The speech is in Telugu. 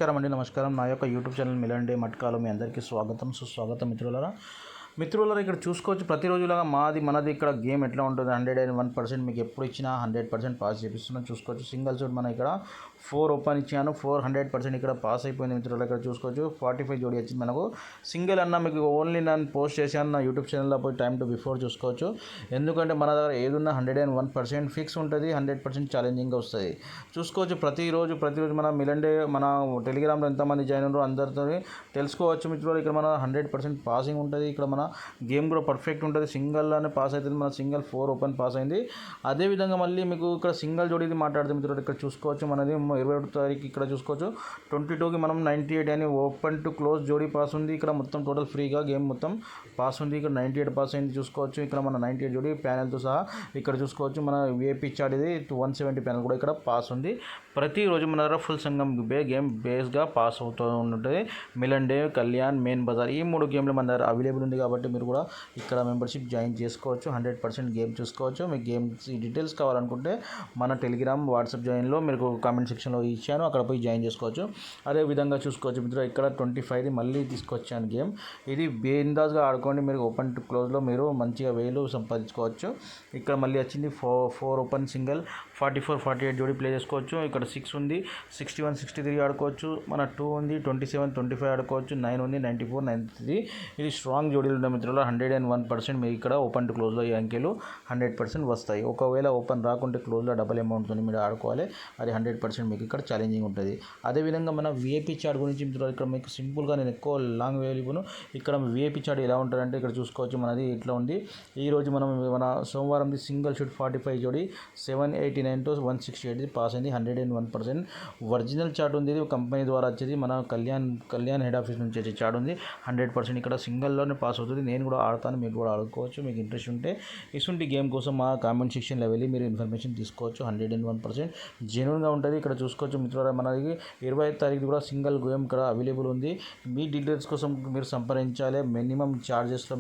నమస్కారం అండి. నమస్కారం. నా యొక్క యూట్యూబ్ ఛానల్ మిలండే మట్కాలో మీ అందరికీ స్వాగతం, సుస్వాగతం మిత్రులారా. ఇక్కడ చూసుకోవచ్చు ప్రతిరోజులాగా మనది ఇక్కడ గేమ్ ఎట్లా ఉంటుంది. 101% మీకు ఎప్పుడు ఇచ్చినా 100% పాస్ చేపిస్తున్నాను. చూసుకోవచ్చు సింగిల్ షూట్ మన ఇక్కడ 4 ఓపెన్ ఇచ్చాను. 100% ఇక్కడ పాస్ అయిపోయింది మిత్రులు. ఇక్కడ చూసుకోవచ్చు 45 జోడీ వచ్చింది మనకు. సింగిల్ అన్న మీకు ఓన్లీ నేను పోస్ట్ చేశాను నా యూట్యూబ్ ఛానల్లో, పోయి టైం టు బిఫోర్ చూసుకోవచ్చు. ఎందుకంటే మన దగ్గర ఏదున్నా 101% ఫిక్స్ ఉంటుంది, 100% ఛాలెంజింగ్గా వస్తుంది. చూసుకోవచ్చు ప్రతిరోజు మన మిలండే మన టెలిగ్రామ్లో ఎంతమంది జాయిన్ ఉన్నారో అందరితో తెలుసుకోవచ్చు మిత్రులు. ఇక్కడ మన 100% పాసింగ్ ఉంటుంది. ఇక్కడ మన గేమ్ కూడా పర్ఫెక్ట్ ఉంటుంది. సింగిల్లోనే పాస్ అవుతుంది. మన సింగిల్ 4 ఓపెన్ పాస్ అయింది. అదేవిధంగా మళ్ళీ మీకు ఇక్కడ సింగిల్ జోడీది మాట్లాడితే మిత్రులు ఇక్కడ చూసుకోవచ్చు మనది 21వ తారీఖు ఇక్కడ చూసుకోవచ్చు 22కి మనం 98 అని ఓపెన్ టు క్లోజ్ జోడీ పాస్ ఉంది. ఇక్కడ మొత్తం టోటల్ ఫ్రీగా గేమ్ మొత్తం పాస్ ఉంది. ఇక్కడ 98 పాస్ అయింది చూసుకోవచ్చు. ఇక్కడ మన 98 జోడీ ప్యానెల్తో సహా ఇక్కడ చూసుకోవచ్చు. మన విఐపి చార్ట్ ఇది 170 ప్యానెల్ కూడా ఇక్కడ పాస్ ఉంది. ప్రతిరోజు మన దగ్గర ఫుల్ సంఘం గేమ్ బేస్గా పాస్ అవుతూ ఉంటుంది. మిలండే, కళ్యాణ్, మెయిన్ బజార్ ఈ 3 గేమ్లు మన దగ్గర అవైలబుల్ ఉంది. కాబట్టి మీరు కూడా ఇక్కడ మెంబర్షిప్ జాయిన్ చేసుకోవచ్చు. 100% గేమ్ చూసుకోవచ్చు. మీకు గేమ్స్ డీటెయిల్స్ కావాలనుకుంటే మన టెలిగ్రామ్, వాట్సాప్ జాయిన్లో మీరు కామెంట్ సెక్షన్లో ఇచ్చాను, అక్కడ పోయి జాయిన్ చేసుకోవచ్చు. అదే విధంగా చూసుకోవచ్చు మిత్రులు ఇక్కడ 25ది మళ్ళీ తీసుకొచ్చాను గేమ్. ఇది బేందాజ్గా ఆడుకోండి. మీరు ఓపెన్ టు క్లోజ్లో మీరు మంచిగా వేలు సంపాదించుకోవచ్చు. ఇక్కడ మళ్ళీ వచ్చింది 4 ఓపెన్ సింగిల్ 44, 48 జోడీ ప్లే చేసుకోవచ్చు. ఇక్కడ 6 ఉంది, 61, 63 ఆడుకోవచ్చు. మన 2 ఉంది, 27, 25 ఆడుకోవచ్చు. 9 ఉంది, 94, 93 ఇది స్ట్రాంగ్ జోడీలు ఉన్న మిత్రులు. 101% మీకు ఇక్కడ ఓపెన్ టు క్లోజ్లో ఈ అంకెలు 100% వస్తాయి. ఒకవేళ ఓపెన్ రాకుంటే క్లోజ్లో డబల్ అమౌంట్తో మీరు ఆడుకోవాలి. అది 100% మీకు ఇక్కడ ఛాలెంజింగ్ ఉంటుంది. అదేవిధంగా మన విఐపి చార్ట్ గురించి మిత్రులు ఇక్కడ మీకు సింపుల్గా నేను ఎక్కువ లాంగ్ వేలిపోను. ఇక్కడ విఐపి చార్ట్ ఎలా ఉంటుందంటే ఇక్కడ చూసుకోవచ్చు మనది ఇట్లా ఉంది. ఈరోజు మన సోమవారంది సింగిల్ షూట్ 45 జోడీ 789 to 168 పాస్ అయింది. 101% ఒరిజినల్ చార్ట్ ఉంది. ఇది కంపెనీ ద్వారా వచ్చేది. మన కళ్యాణ్ హెడ్ ఆఫీస్ నుంచి వచ్చే చార్ట్ ఉంది. 100% ఇక్కడ సింగిల్లోనే పాస్ అవుతుంది. నేను కూడా ఆడతాను, మీరు కూడా ఆడుకోవచ్చు. మీకు ఇంట్రెస్ట్ ఉంటే ఇటువంటి గేమ్ కోసం మా కామెంట్ సెక్షన్లో వెళ్ళి మీరు ఇన్ఫర్మేషన్ తీసుకోవచ్చు. 101% జెన్యూన్గా ఉంటుంది. ఇక్కడ చూసుకోవచ్చు మిత్రులారా మనకి 25వ తారీఖు కూడా సింగిల్ గేమ్ ఇక్కడ అవైలబుల్ ఉంది. మీ డీటెయిల్స్ కోసం మీరు సంప్రదించాలి. మినిమం ఛార్జెస్లో